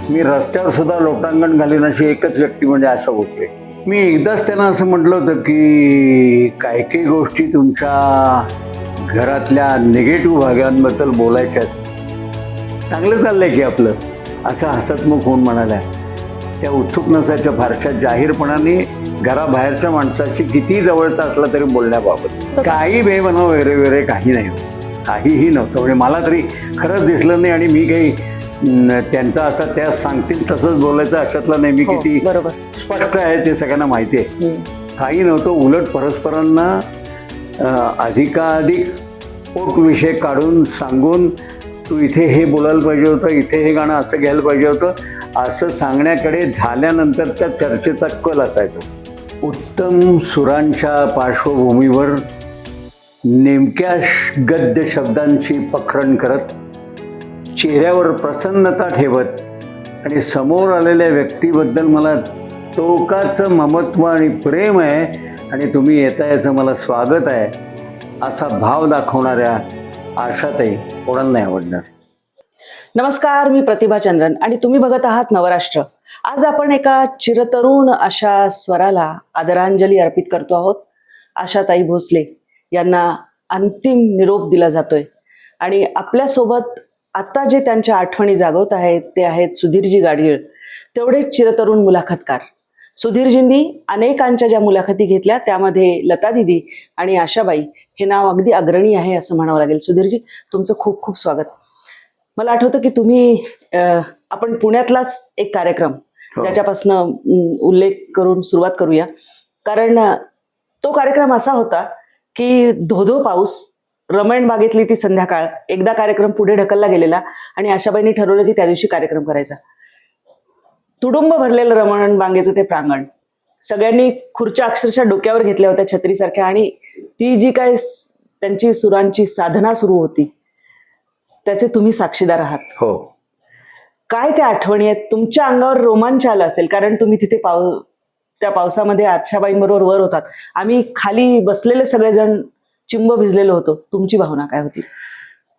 मी रस्त्यावर सुद्धा लोटांगण घालीन अशी एकच व्यक्ती म्हणजे आशा भोसले. मी एकदाच त्यांना असं म्हटलं होतं की काही काही गोष्टी तुमच्या घरातल्या निगेटिव्ह भागांबद्दल बोलायच्या आहेत. चांगलं चाललंय की आपलं, असं हसतमुख होऊन म्हणाल्या. त्या उत्सुक नसायच्या फारशा जाहीरपणाने घराबाहेरच्या माणसाशी किती जवळचा असला तरी बोलण्याबाबत. काही बेबनाव वगैरे वगैरे काही नाही, काहीही नव्हतं. म्हणजे मला तरी खरंच दिसलं नाही आणि मी काही त्यांचा असं त्या सांगतील तसंच बोलायचं अशातलं नाही. मी किती स्पष्ट आहे ते सगळ्यांना माहिती आहे. काही नव्हतं. उलट परस्परांना अधिकाधिक पोट विषय काढून सांगून तू इथे हे बोलायला पाहिजे होतं, इथे हे गाणं असं घ्यायला पाहिजे होतं, असं सांगण्याकडे झाल्यानंतर त्या चर्चेचा कल असायचा. उत्तम सुरांच्या पार्श्वभूमीवर नेमक्या गद्य शब्दांची पखरण करत, चेहऱ्यावर प्रसन्नता ठेवत आणि समोर आलेल्या व्यक्तीबद्दल मला टोकाचं ममत्व आणि प्रेम आहे आणि तुम्ही येता याचं मला स्वागत आहे असा भाव दाखवणाऱ्या आशाताई कोणाला नाही आवडणार. नमस्कार, मी प्रतिभा चंद्रन आणि तुम्ही बघत आहात नवराष्ट्र. आज आपण एका चिरतरुण अशा स्वराला आदरांजली अर्पित करतो आहोत. आशाताई भोसले यांना अंतिम निरोप दिला जातोय आणि आपल्यासोबत आता जे त्यांच्या आठवणी जागवत आहेत ते आहेत सुधीरजी गाडगीळ, तेवढेच चिरतरुण मुलाखतकार. सुधीरजींनी अनेकांच्या ज्या मुलाखती घेतल्या त्यामध्ये लता दिदी आणि आशाबाई हे नाव अगदी अग्रणी आहे असं म्हणावं लागेल. सुधीरजी, तुमचं खूप खूप स्वागत. मला आठवतं की तुम्ही आपण पुण्यातलाच एक कार्यक्रम ज्याच्यापासून उल्लेख करून सुरुवात करूया, कारण तो कार्यक्रम असा होता की धोधो पाऊस, रमण बागेतली ती संध्याकाळ, एकदा कार्यक्रम पुढे ढकलला गेलेला आणि आशाबाईंनी ठरवलं की त्या दिवशी कार्यक्रम करायचा. तुडुंब भरलेलं रमण बागेचं ते प्रांगण, सगळ्यांनी खुर्च्या अक्षरशः डोक्यावर घेतल्या होत्या छत्रीसारख्या आणि ती जी काय त्यांची सुरांची साधना सुरू होती त्याचे तुम्ही साक्षीदार आहात. हो. काय त्या आठवणी आहेत? तुमच्या अंगावर रोमांच आला असेल कारण तुम्ही तिथे त्या पावसामध्ये आशाबाईंबरोबर वर होतात. आम्ही खाली बसलेले सगळेजण चिंब भिजलेलो होतो. तुमची भावना काय होती?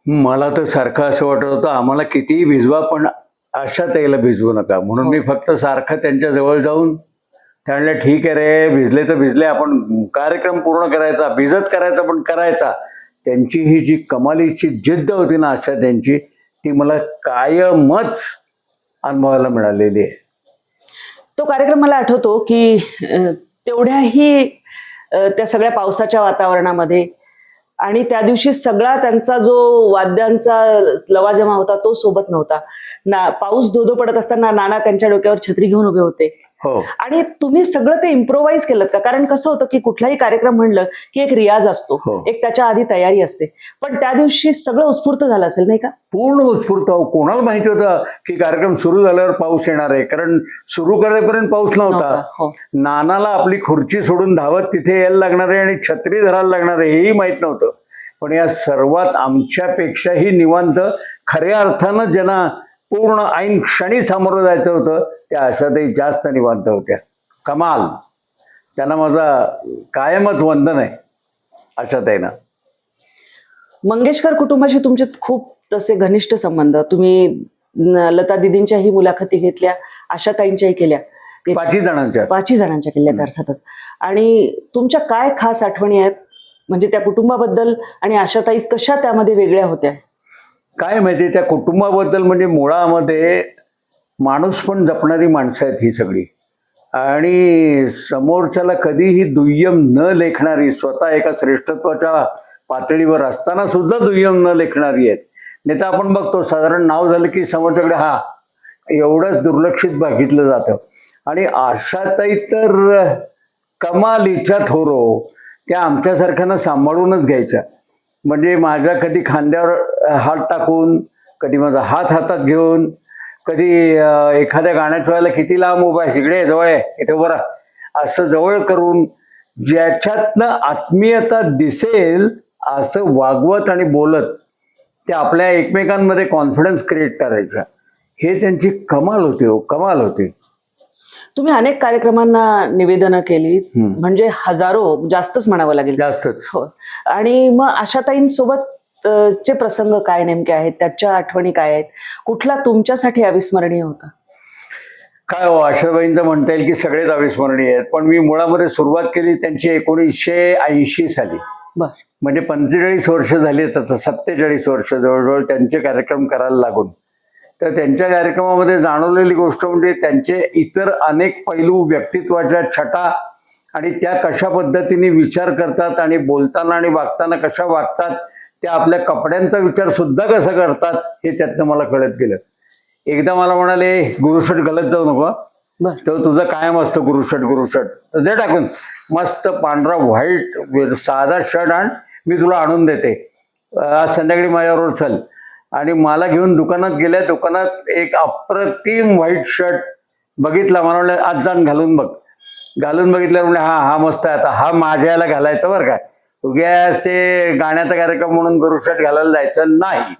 मला तर सारखं असं वाटत होतं आम्हाला कितीही भिजवा पण आशाताईला भिजवू नका, म्हणून मी फक्त सारखं त्यांच्या जवळ जाऊन त्यांना ठीक आहे रे, भिजले तर भिजले, आपण कार्यक्रम पूर्ण करायचा, भिजत करायचा पण करायचा. त्यांची ही जी कमालीची जिद्द होती ना आशा त्यांची, ती मला कायमच अनुभवायला मिळालेली आहे. तो कार्यक्रम मला आठवतो की तेवढ्याही त्या सगळ्या पावसाच्या वातावरणामध्ये आणि त्या दिवशी सगळा त्यांचा जो वाद्यांचा लवाजमा होता तो सोबत नव्हता ना. पाऊस धोधो पडत असताना नाना त्यांच्या डोक्यावर छत्री घेऊन उभे होते. हो. आणि तुम्ही सगळं ते इम्प्रोवाइज केलं का? कारण कसं होतं की कुठलाही कार्यक्रम म्हणलं की एक रियाज असतो, एक त्याच्या आधी तयारी असते, पण त्या दिवशी सगळं उत्स्फूर्त झालं असेल नाही का? पूर्ण उत्स्फूर्त. कोणाला माहिती होतं की कार्यक्रम सुरू झाल्यावर पाऊस येणार आहे, कारण सुरू करेपर्यंत पाऊस नव्हता. नानाला आपली खुर्ची सोडून धावत तिथे यायला लागणार आहे आणि छत्री धरायला लागणार आहे हेही माहित नव्हतं. पण या सर्वात आमच्यापेक्षाही निवांत, खऱ्या अर्थानं ज्यांना पूर्ण ऐन क्षणी सामोरं जायचं होतं त्या आशाताई जास्त निवांत होत्या. कमाल. त्यांना माझा कायमच वंदन आहे आशाताईंना. मंगेशकर कुटुंबाशी तुमचे खूप तसे घनिष्ठ संबंध. तुम्ही लता दिदींच्याही मुलाखती घेतल्या, आशाताईंच्याही केल्या, 5 जणांच्या केल्या अर्थातच. आणि तुमच्या काय खास आठवणी आहेत म्हणजे त्या कुटुंबाबद्दल आणि आशाताई कशा त्यामध्ये वेगळ्या होत्या? काय माहिती, त्या कुटुंबाबद्दल म्हणजे मुळामध्ये माणूस पण जपणारी माणसं आहेत ही सगळी आणि समोरच्याला कधीही दुय्यम न लेखणारी, स्वतः एका श्रेष्ठत्वाच्या पातळीवर असताना सुद्धा दुय्यम न लेखणारी आहेत. नाही तर आपण बघतो साधारण नाव झालं की समोरच्याकडे हा एवढंच दुर्लक्षित बघितलं जातं. आणि आशाताई तर कमालीच्या थोरो, त्या आमच्यासारख्यांना सांभाळूनच घ्यायच्या. म्हणजे माझ्या कधी खांद्यावर हात टाकून, कधी माझा हात हातात घेऊन, कधी एखाद्या गाण्याच्या वेळेला किती लांब उभा आहे, इकडे जवळ आहे, इथे बरा, असं जवळ करून ज्याच्यातनं आत्मीयता दिसेल असं वागवत आणि बोलत त्या आपल्या एकमेकांमध्ये कॉन्फिडन्स क्रिएट करायचा. हे त्यांची कमाल होती. हो, कमाल होती. तुम्ही अनेक कार्यक्रमांना निवेदनं केली, म्हणजे हजारो, जास्तच म्हणावं लागेल. जास्तच. हो. आणि मग आशाताईंसोबत चे प्रसंग काय नेमके आहेत, त्याच्या आठवणी काय आहेत, कुठला तुमच्यासाठी अविस्मरणीय होता? काय हो, आशाबाईंचं म्हणता येईल की सगळेच अविस्मरणीय आहेत, पण मी मुळामध्ये सुरुवात केली त्यांची 1980 साली. बर. म्हणजे 45 वर्ष झाली, आता 47 वर्ष जवळजवळ त्यांचे कार्यक्रम करायला लागून. तर त्यांच्या कार्यक्रमामध्ये जाणवलेली गोष्ट म्हणजे त्यांचे इतर अनेक पैलू, व्यक्तित्वाच्या छटा आणि त्या कशा पद्धतीने विचार करतात आणि बोलताना आणि वागताना कशा वागतात, त्या आपल्या कपड्यांचा विचार सुद्धा कसा करतात हे त्यातनं मला कळत गेलं. एकदा मला म्हणाले, गुरुशट घालत जाऊ नको, बर. तो तुझं कायम असतं गुरुशट. तर दे टाकून मस्त पांढरा व्हाईट साधा शर्ट आण, मी तुला आणून देते, आज संध्याकाळी माझ्याबरोबर चल. आणि मला घेऊन दुकानात गेल्या. दुकानात एक अप्रतिम व्हाईट शर्ट बघितला. मला म्हणलं आज जाऊन घालून बघ. घालून बघितलं, म्हणजे हा मस्त आहे, आता हा माझ्याला घालायचं बरं काय, उग्यास ते गाण्याचा कार्यक्रम म्हणून गुरुशट घालायला जायचं नाही.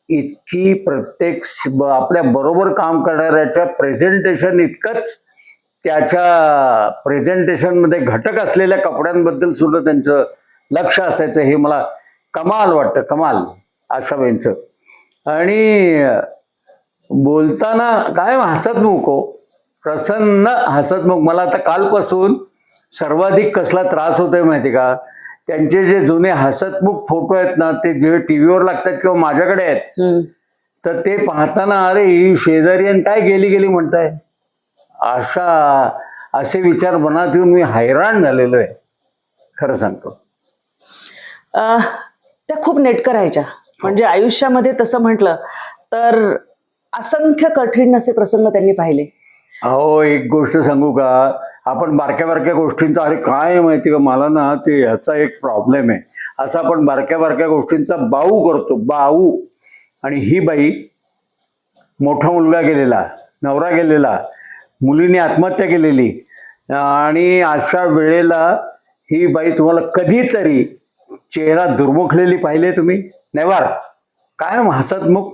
इतकी प्रत्येक आपल्या बरोबर काम करणाऱ्याच्या प्रेझेंटेशन इतकंच त्याच्या प्रेझेंटेशनमध्ये घटक असलेल्या कपड्यांबद्दल सुद्धा त्यांचं लक्ष असायचं. हे मला कमाल वाटतं, कमाल आशाबाईंचं. आणि बोलताना काय हसतमुख हो, प्रसन्न हसतमुख. मला आता कालपासून सर्वाधिक कसला त्रास होतोय माहिती का, त्यांचे जे जुने हसतमुख फोटो आहेत ना, ते जे टीव्हीवर लागतात किंवा माझ्याकडे आहेत, तर ते पाहताना अरे ही शेजारी आणि काय गेली म्हणताय, असे विचार मनात येऊन मी हैराण झालेलो आहे, खरं सांगतो. त्या खूप नेटकं राहायच्या. म्हणजे आयुष्यामध्ये तसं म्हटलं तर असंख्य कठीण असे प्रसंग त्यांनी पाहिले. अहो, एक गोष्ट सांगू का, आपण बारक्या गोष्टींचा, अरे काय माहिती का, मला ना ते ह्याचा एक प्रॉब्लेम आहे, असं आपण बारक्या गोष्टींचा बाऊ करतो, बाऊ. आणि ही बाई, मोठा मुलगा गेलेला, नवरा गेलेला, मुलीने आत्महत्या केलेली, आणि अशा वेळेला ही बाई तुम्हाला कधीतरी चेहरा दुर्मुखलेली पाहिले तुम्ही? नेवर. कायम हसतमुख,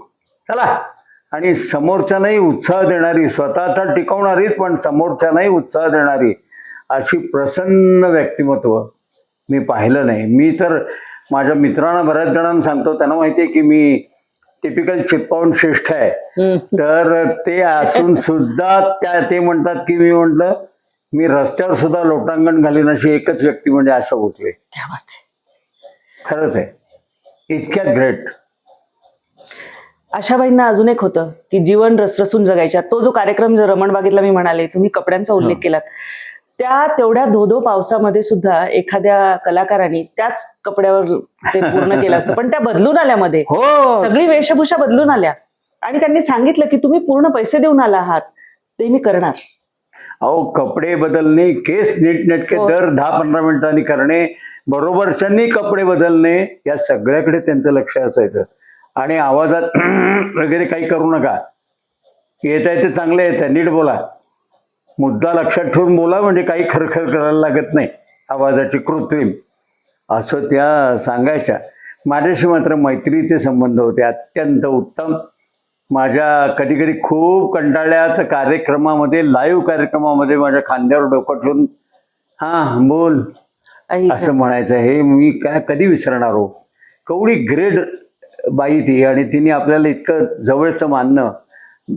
चला. आणि समोरच्यालाही उत्साह देणारी, स्वतःचा टिकवणारीच पण समोरच्यालाही उत्साह देणारी अशी प्रसन्न व्यक्तिमत्व मी पाहिलं नाही. मी तर माझ्या मित्रांना, बऱ्याच जणांना सांगतो, त्यांना माहिती आहे की मी टिपिकल चित्पावून श्रेष्ठ आहे. तर ते असून सुद्धा ते म्हणतात की मी म्हटलं, मी रस्त्यावर सुद्धा लोटांगण घालीन अशी एकच व्यक्ती म्हणजे आशा भोसले. क्या बात आहे. खरंच आहे, इतक्या ग्रेट. आशाबाईंना अजून एक होतं की जीवन रसरसून जगायच्या. तो जो कार्यक्रम जो रमणबागेतला मी म्हणाले, तुम्ही कपड्यांचा उल्लेख केलात, त्या तेवढ्या धोधो पावसामध्ये सुद्धा एखाद्या कलाकाराने त्याच कपड्यावर ते पूर्ण केलं असतं, पण त्या बदलून आल्यामध्ये हो, सगळी वेशभूषा बदलून आल्या आणि त्यांनी सांगितलं की तुम्ही पूर्ण पैसे देऊन आला आहात, ते मी करणार. अहो, कपडे बदलणे, केस नीटनेटके दर 10-15 मिनिटांनी करणे, बरोबरच्यांनी कपडे बदलणे, या सगळ्याकडे त्यांचं लक्ष असायचं. आणि आवाजात वगैरे काही करू नका, येत आहे ते चांगले येत आहे, नीट बोला, मुद्दा लक्षात ठेवून बोला, म्हणजे काही खरखर करायला लागत नाही आवाजाची कृत्रिम, असं त्या सांगायच्या. माझ्याशी मात्र मैत्रीचे संबंध होते अत्यंत उत्तम. माझ्या कधी खूप कंटाळ्यात कार्यक्रमामध्ये, लाईव्ह कार्यक्रमामध्ये माझ्या खांद्यावर डोकं ठेवून हां बोल असं म्हणायचं. हे मी काय कधी विसरणार हो. केवढी ग्रेट बाई ती, आणि तिने आपल्याला इतकं जवळचं मानणं,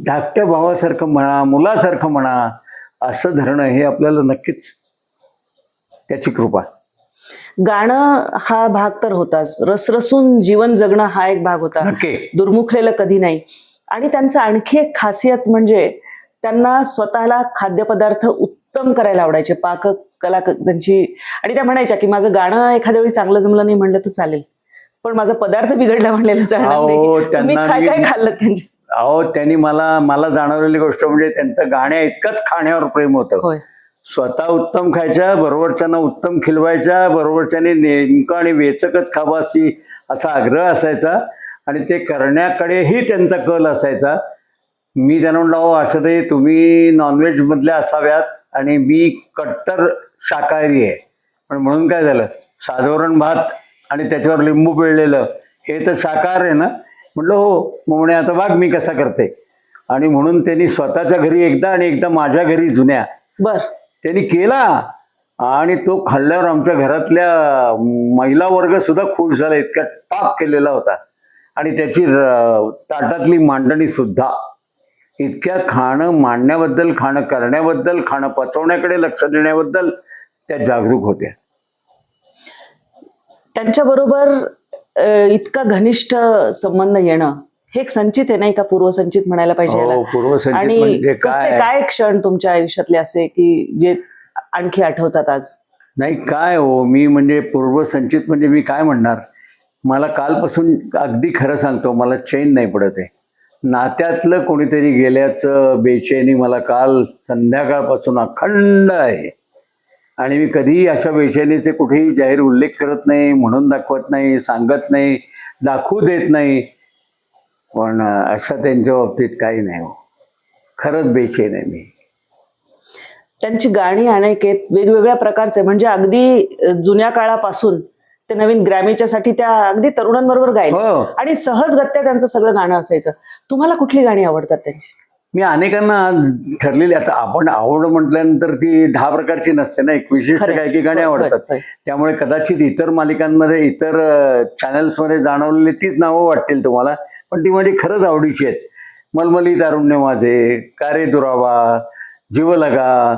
धाकट्या भावासारखं म्हणा, मुलासारखं म्हणा, असं धरणं हे आपल्याला नक्कीच त्याची कृपा. गाणं हा भाग तर होताच, रसरसून जीवन जगणं हा एक भाग होता, नक्की. दुर्मुखलेलं कधी नाही. आणि त्यांचं आणखी एक खासियत म्हणजे त्यांना स्वतःला खाद्यपदार्थ उत्तम करायला आवडायचे, पाककला त्यांची. आणि त्या म्हणायच्या की माझं गाणं एखाद्या वेळी चांगलं जमलं नाही म्हणलं तर चालेल, पण माझा पदार्थ बिघडला म्हणलेलं चालणार नाही. तुम्ही काय खाल्लं त्यांच्या? अहो, त्यांनी मला जाणवलेली गोष्ट म्हणजे त्यांचं गाण्या इतकंच खाण्यावर प्रेम होतं. स्वतः उत्तम खायच्या, बरोबरच्यांना उत्तम खिलवायच्या, बरोबरच्याने नेमकं आणि वेचकच खावं असा आग्रह असायचा, आणि ते करण्याकडेही त्यांचा कल असायचा. मी त्यांना म्हणलं, अहो असं ते तुम्ही नॉनव्हेज मधल्या असाव्यात आणि मी कट्टर शाकाहारी आहे, पण म्हणून काय झालं, साधारण भात आणि त्याच्यावर लिंबू पिळलेलं हे तर शाकाहार आहे ना. म्हटलं हो. मग म्हणे आता बघ मी कसा करते. आणि म्हणून त्यांनी स्वतःच्या घरी एकदा आणि एकदा माझ्या घरी जुन्या त्यांनी केला, आणि तो खाल्ल्यावर आमच्या घरातल्या महिला वर्ग सुद्धा खुश झाला, इतका टॉप केलेला होता. आणि त्याची ताटातली मांडणी सुद्धा इतक्या खाणं मांडण्याबद्दल, खाणं करण्याबद्दल, खाणं पचवण्याकडे लक्ष देण्याबद्दल त्या जागरूक होत्या. त्यांच्याबरोबर इतका घनिष्ठ संबंध येणं हे एक संचित आहे नाही का, पूर्वसंचित म्हणायला पाहिजे याला. हो, पूर्वसंचित आणि म्हणजे कसे काय क्षण तुमच्या आयुष्यातले असे की जे आणखी आठवतात आज? नाही काय हो, मी म्हणजे पूर्वसंचित म्हणजे मी काय म्हणणार, मला कालपासून अगदी खरं सांगतो, मला चैन नाही पडत आहे. नात्यातलं कोणीतरी गेल्याचं बेचैनी मला काल संध्याकाळपासून अखंड आहे. आणि मी कधीही अशा बेचैनीचे कुठेही जाहीर उल्लेख करत नाही, म्हणून दाखवत नाही, सांगत नाही, दाखवू देत नाही. पण अशा त्यांच्या बाबतीत काही नाही हो. खरंच बेचैन आहे मी. त्यांची गाणी अनेक वेगवेगळ्या प्रकारचे, म्हणजे अगदी जुन्या काळापासून ते नवीन ग्रॅमीच्या साठी त्या अगदी तरुणांबरोबर गायले हो. आणि सहजगत्या त्यांचं सगळं गाणं असायचं. तुम्हाला कुठली गाणी आवडतात त्यांची? मी अनेकांना ठरलेली, आता आपण आवड म्हटल्यानंतर ती 10 प्रकारची नसते ना, एक विशिष्ट खरंय. काही गाणी होय, आवडतात. होय. त्यामुळे कदाचित इतर मालिकांमध्ये, इतर चॅनल्समध्ये जाणवलेली तीच नावं वाटतील तुम्हाला, पण ती माझी खरंच आवडीची आहेत. मलमली तारुण्य माझे, कारे दुरावा, जीवलगा,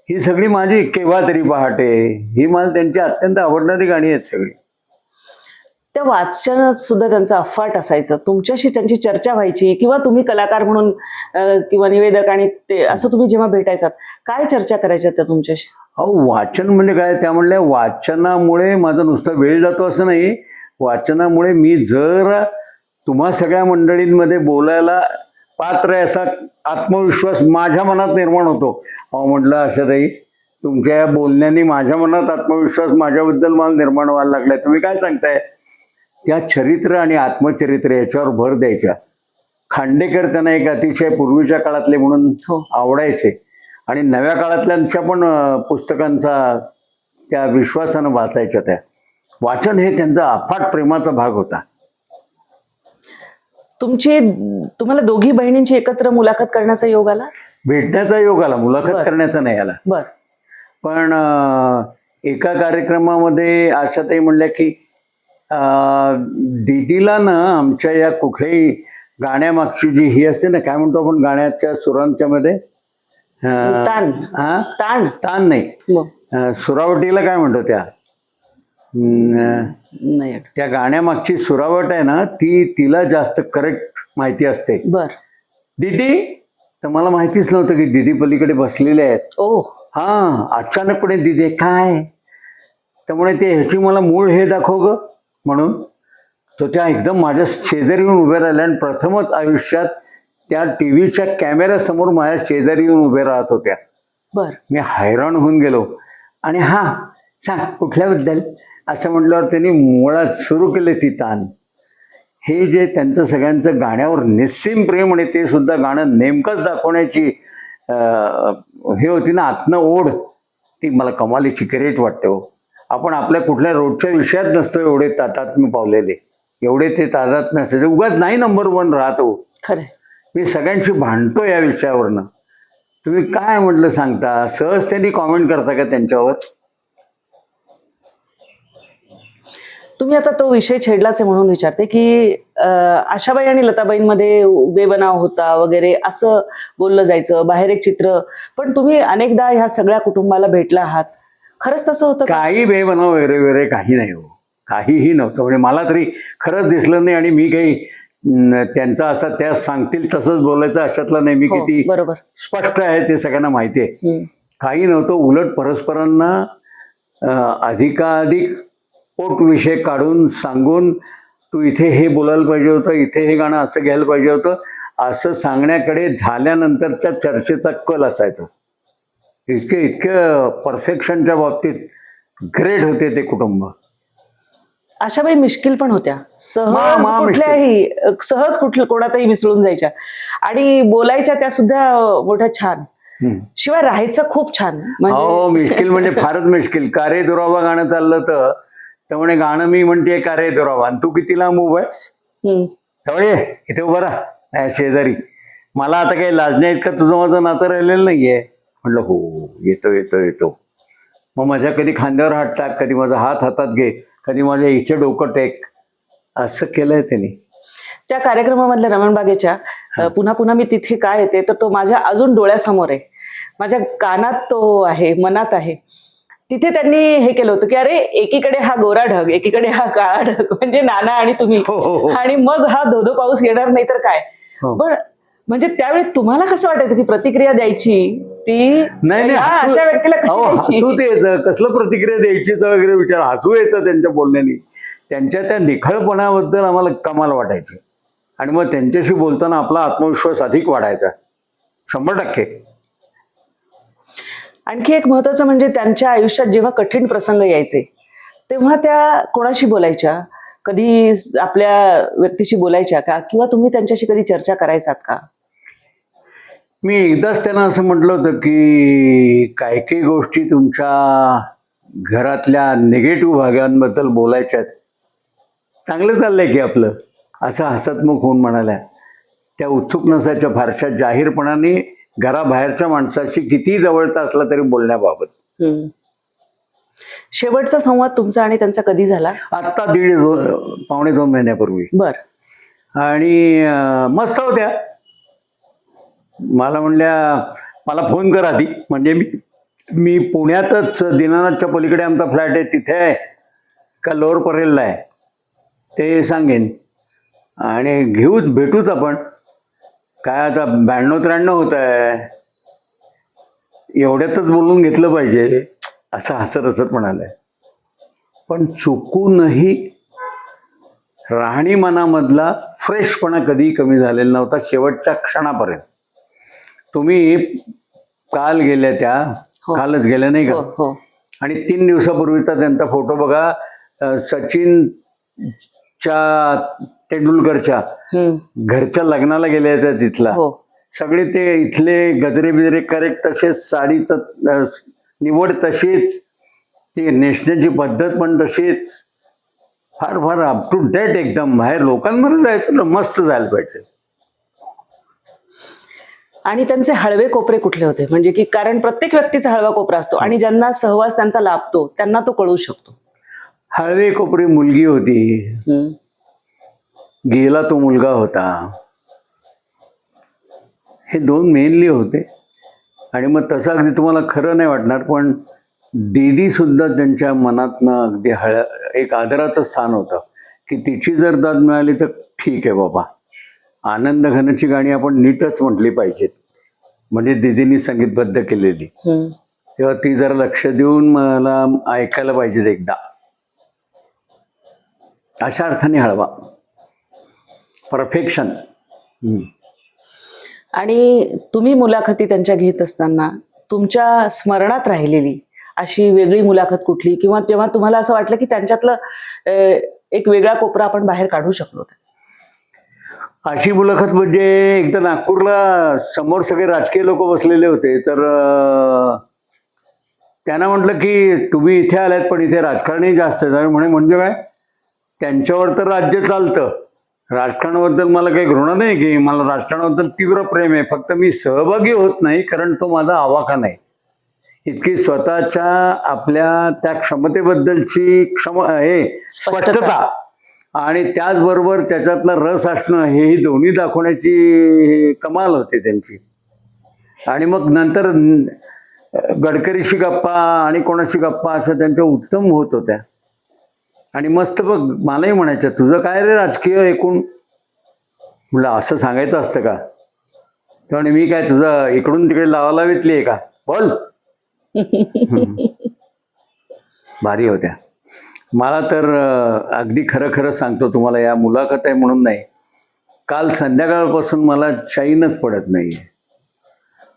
ही सगळी माझी, केव्हा तरी पहाटे, ही मला त्यांची अत्यंत आवडणारी गाणी आहेत सगळी. त्या वाचनात सुद्धा त्यांचं अफाट असायचं. तुमच्याशी त्यांची चर्चा व्हायची किंवा तुम्ही कलाकार म्हणून किंवा निवेदक आणि ते असं तुम्ही जेव्हा भेटायचात, काय चर्चा करायच्या त्या तुमच्याशी? अहो, वाचन म्हणजे काय, त्या म्हणल्या वाचनामुळे माझा नुसता वेळ जातो असं नाही. वाचनामुळे मी जर तुम्हा सगळ्या मंडळींमध्ये बोलायला पात्र आहे असा आत्मविश्वास माझ्या मनात निर्माण होतो. अहो म्हटलं, आशाताई, तुमच्या या बोलण्याने माझ्या मनात आत्मविश्वास माझ्याबद्दल मला निर्माण व्हायला लागलाय. तुम्ही काय सांगताय? त्या चरित्र आणि आत्मचरित्र याच्यावर भर द्यायच्या. खांडेकर त्यांना एक अतिशय पूर्वीच्या काळातले म्हणून हो. आवडायचे आणि नव्या काळातल्यांच्या पण पुस्तकांचा त्या विश्वासानं वाचायच्या. त्या वाचन हे त्यांचा अफाट प्रेमाचा भाग होता. तुम्हाला दोघी बहिणींची एकत्र मुलाखत करण्याचा योग आला? भेटण्याचा योग आला, मुलाखत बरं. करण्याचा नाही आला. बर. पण एका कार्यक्रमामध्ये आशाताई म्हणल्या की दीदीला ना आमच्या या कुठल्याही गाण्यामागची जी ही असते ना, काय म्हणतो आपण गाण्याच्या सुरांच्या मध्ये, ताण. हा, ताण. ताण नाही, मग सुरावटीला काय म्हणतो त्या, नाही आठवत. त्या गाण्यामागची सुरावट आहे ना, ती तिला जास्त करेक्ट माहिती असते. बर. दीदी, तर मला माहितीच नव्हतं की दीदी पलीकडे बसलेले आहेत. ओ. हा, अचानकपणे दीदी काय, त्यामुळे ते ह्याची मला मूळ हे दाखव ग म्हणून तो त्या एकदम माझ्या शेजारी येऊन उभे राहिल्या आणि प्रथमच आयुष्यात त्या टीव्हीच्या कॅमेऱ्यासमोर माझ्या शेजारी येऊन उभे राहत होत्या. बर. मी हैराण होऊन गेलो. आणि हा, सांग कुठल्याबद्दल असं म्हटल्यावर त्यांनी मुळात सुरू केले ती ताण. हे जे त्यांचं सगळ्यांचं गाण्यावर निस्सीम प्रेम आणि ते सुद्धा गाणं नेमकंच दाखवण्याची हे होती ना, आत्म ओढ, ती मला कमालीची ग्रेट वाटते हो. आपण आपल्या कुठल्या रोजच्या विषयात नसतो एवढे तादात्म्य पावलेले, एवढे ते तादात्म्य असायचे. उगाच नाही नंबर 1 राहतो. खरंय. मी सगळ्यांशी भांडतो या विषयावरनं. तुम्ही काय म्हटलं सांगता, सहज त्यांनी कॉमेंट करता का त्यांच्यावर? तुम्ही आता तो विषय छेडलाच आहे म्हणून विचारते की आशाबाई आणि लताबाईंमध्ये बेबनाव होता वगैरे असं बोललं जायचं, बाहेर एक चित्र. पण तुम्ही अनेकदा ह्या सगळ्या कुटुंबाला भेटला आहात, खरंच तसं होतं का? काही बेबनाव वगैरे वगैरे काही नाही हो, काहीही नव्हतं. म्हणजे मला तरी खरंच दिसलं नाही. आणि मी काही त्यांचा असा त्या सांगतील तसंच बोलायचं अशातला नाही. मी हो, किती बरोबर. स्पष्ट आहे ते सगळ्यांना माहिती आहे. हम्म. काही नव्हतं. उलट परस्परांना अधिकाधिक पोट विषय काढून सांगून, तू इथे हे बोलायला पाहिजे होतं, इथे हे गाणं असं घ्यायला पाहिजे होतं, असं सांगण्याकडे झाल्यानंतरच्या चर्चेचा कल असायचा. इतकं परफेक्शनच्या बाबतीत ग्रेट होते ते कुटुंब. आशाबाई मिश्किल पण होत्या, सहज मा- कुठल्याही सहज कोणातही मिसळून जायच्या आणि बोलायच्या त्या सुद्धा मोठ्या छान. शिवाय राहायचं खूप छान. हो, मिश्किल म्हणजे फारच मिश्किल. कारे दुरावा गाणं चाललं तर त्यामुळे गाणं मी म्हणते कारे दुरावा, आणि तू किती लांब उभा आहेस, त्यामुळे इथे उभं राहा शेजारी. मला आता काही लाजण्या इतकं तुझं माझं नातं राहिलेलं नाहीये. म्हटलं हो, येतो येतो येतो. मग माझ्या कधी खांद्यावर हात टाक, कधी माझा हात हातात घे, कधी माझ्या हिचे डोकं टेक, असं केलंय त्यांनी. त्या कार्यक्रमामधल्या रमण बागेच्या पुन्हा पुन्हा मी तिथे काय येते तर तो माझ्या अजून डोळ्यासमोर आहे, माझ्या कानात तो आहे, मनात आहे. तिथे त्यांनी हे केलं होतं की अरे एकीकडे हा गोरा ढग, एकीकडे हा काळा ढग, म्हणजे नाना आणि तुम्ही, हो, हो, हो. आणि मग हा धोधो पाऊस येणार नाही तर काय. हो. पण म्हणजे त्यावेळी तुम्हाला कसं वाटायचं की प्रतिक्रिया द्यायची ती नाही या हसू- अशा व्यक्तीला कशी अहो, द्यायची? हसू ते येतं, कसलं प्रतिक्रिया द्यायची तर वगैरे विचार, हसू येतं त्यांच्या बोलण्यानी. त्यांच्या त्या निखळपणाबद्दल आम्हाला कमाल वाटायची आणि मग त्यांच्याशी बोलताना आपला आत्मविश्वास अधिक वाढायचा 100%. आणखी एक महत्वाचं म्हणजे त्यांच्या आयुष्यात जेव्हा कठीण प्रसंग यायचे तेव्हा त्या कोणाशी बोलायच्या, कधी आपल्या व्यक्तीशी बोलायच्या का, किंवा तुम्ही त्यांच्याशी कधी चर्चा करायचात का? मी एकदाच त्यांना असं म्हटलं होतं की काही काही गोष्टी तुमच्या घरातल्या निगेटिव्ह भागांबद्दल बोलायच्यात. चांगलं चाललंय की आपलं, असं हसतमुख होऊन म्हणाल्या. त्या उत्सुक नसायच्या फारशा जाहीरपणाने घराबाहेरच्या माणसाशी किती जवळचा असला तरी बोलण्याबाबत. हम्म. शेवटचा संवाद तुमचा आणि त्यांचा कधी झाला? आत्ता पावणे 2 महिन्यापूर्वी. बर. आणि मस्त होत्या. मला म्हणल्या मला फोन कर आधी, म्हणजे मी पुण्यातच दीनानाथच्या पलीकडे आमचा फ्लॅट आहे, तिथे आहे का लोअर परेलला आहे ते सांगेन आणि भेटूच आपण. काय आता 92-93 होत आहे, एवढ्यातच बोलून घेतलं पाहिजे असं हसत हसत म्हणालंय. पण चुकूनही राहणीमानामधला फ्रेशपणा कधी कमी झालेला नव्हता शेवटच्या क्षणापर्यंत. तुम्ही काल गेल्या त्या, हो. कालच गेल्या नाही हो का, हो. आणि 3 दिवसापूर्वीचा त्यांचा फोटो बघा, सचिनच्या तेंडुलकरच्या घरच्या लग्नाला गेले त्या तिथला. हो. सगळे ते इथले गजरे बिजरे करेक्ट तसेच, साडीचं निवड तशीच, ती नेसण्याची पद्धत पण तशीच, फार फार अप टू डेट एकदम. बाहेर लोकांमध्ये जायचं तर मस्त जायला पाहिजे. आणि त्यांचे हळवे कोपरे कुठले होते? म्हणजे की कारण प्रत्येक व्यक्तीचा हळवा कोपरा असतो आणि ज्यांना सहवास त्यांचा लाभतो त्यांना तो कळू शकतो. हळवे कोपरे मुलगी होती, गेला तो मुलगा होता, हे 2 मेनली होते. आणि मग तसं अगदी तुम्हाला खरं नाही वाटणार, पण दीदी सुद्धा त्यांच्या मनातनं अगदी एक आदराचं स्थान होतं की तिची जर दाद मिळाली तर ठीक आहे बाबा. आनंद घनची गाणी आपण नीटच म्हटली पाहिजेत, म्हणजे दीदींनी संगीतबद्ध केलेली, तेव्हा ती जरा लक्ष देऊन मला ऐकायला पाहिजे एकदा. अशा अर्थाने हळवा, परफेक्शन. आणि तुम्ही मुलाखती त्यांच्या घेत असताना तुमच्या स्मरणात राहिलेली अशी वेगळी मुलाखत कुठली, किंवा तेव्हा तुम्हाला असं वाटलं की त्यांच्यातलं एक वेगळा कोपरा आपण बाहेर काढू शकलो? अशी मुलाखत म्हणजे एकदा नागपूरला समोर सगळे राजकीय लोक बसलेले होते, तर त्यांना म्हटलं की तुम्ही इथे आलात पण इथे राजकारणी जास्त आहे. म्हणजे काय, त्यांच्यावर तर राज्य चालतं, राजकारणाबद्दल मला काही घृणा नाही की मला राजकारणाबद्दल तीव्र प्रेम आहे, फक्त मी सहभागी होत नाही कारण तो माझा आवाका नाही. इतकी स्वतःच्या आपल्या त्या क्षमतेबद्दलची स्पष्टता आणि त्याचबरोबर त्याच्यातला रस असणं, हेही दोन्ही दाखवण्याची कमाल होती त्यांची. आणि मग नंतर गडकरीशी गप्पा आणि कोणाशी गप्पा असं त्यांच्या उत्तम होत होत्या. आणि मस्त बघ मलाही म्हणायचं तुझं काय रे राजकीय एकूण. म्हटलं असं सांगायचं असतं का, त्यामुळे मी काय तुझं इकडून तिकडे लावालावीतली आहे का, बोल. भारी होत्या. मला तर अगदी खरं खरं सांगतो तुम्हाला, या मुलाखत आहे म्हणून नाही, काल संध्याकाळपासून मला चैनच पडत नाही.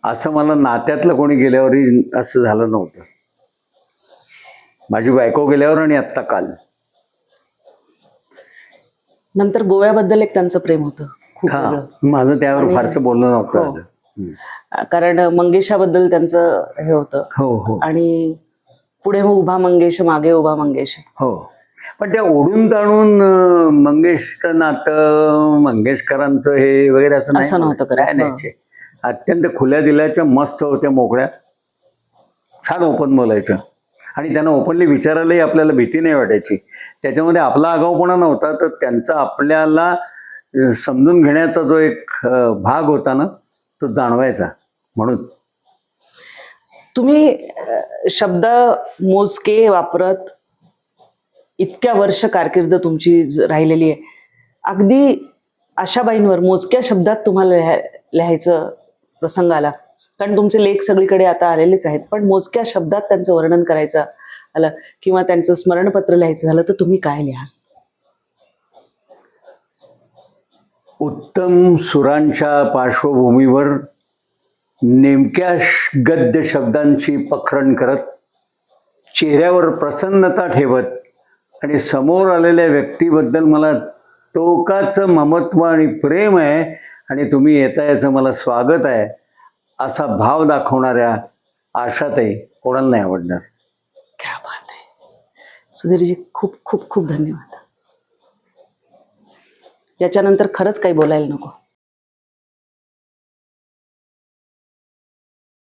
असं मला नात्यातलं कोणी गेल्यावरही असं झालं नव्हतं. माझी बायको गेल्यावर आणि आत्ता काल. नंतर गोव्याबद्दल एक त्यांचं प्रेम होतं खूप वेगळं. माझं त्यावर फारसं बोलणं नव्हतं. हो. कारण मंगेशाबद्दल त्यांचं हे होतं. हो हो. आणि पुढे मग उभा मंगेश, मागे उभा मंगेश. हो. पण त्या ओढून ताणून मंगेशचं नातं, मंगेशकरांचं हे वगैरे असं नव्हतं करत. अत्यंत खुल्या दिल्याच्या, मस्त होत्या, मोकळ्या, छान ओपन बोलायचं. आणि त्यांना ओपनली विचारायलाही आपल्याला भीती नाही वाटायची. त्याच्यामध्ये आपला आगाऊपणा नव्हता, तर त्यांचा आपल्याला समजून घेण्याचा जो एक भाग होता ना तो जाणवायचा. म्हणून तुम्ही शब्द मोजके वापरत इतक्या वर्ष कारकीर्द तुमची राहिलेली आहे. अगदी आशाबाईंवर मोजक्या शब्दात तुम्हाला लिहायचं प्रसंग आला, कारण तुमचे लेख सगळीकडे आता आलेलेच आहेत, पण मोजक्या शब्दात त्यांचं वर्णन करायचं आलं किंवा त्यांचं स्मरणपत्र लिहायचं झालं तर तुम्ही काय लिहाल? उत्तम सुरांच्या पार्श्वभूमीवर नेमक्या गद्य शब्दांची पखरण करत, चेहऱ्यावर प्रसन्नता ठेवत आणि समोर आलेल्या व्यक्तीबद्दल मला टोकाचं ममत्व आणि प्रेम आहे आणि तुम्ही येता याचं मला स्वागत आहे असा भाव दाखवणाऱ्या आशाताई कोणाला नाही आवडणार. क्या बात आहे. सुधीरजी, खूप खूप खूप धन्यवाद. याच्यानंतर खरंच काही बोलायला नको.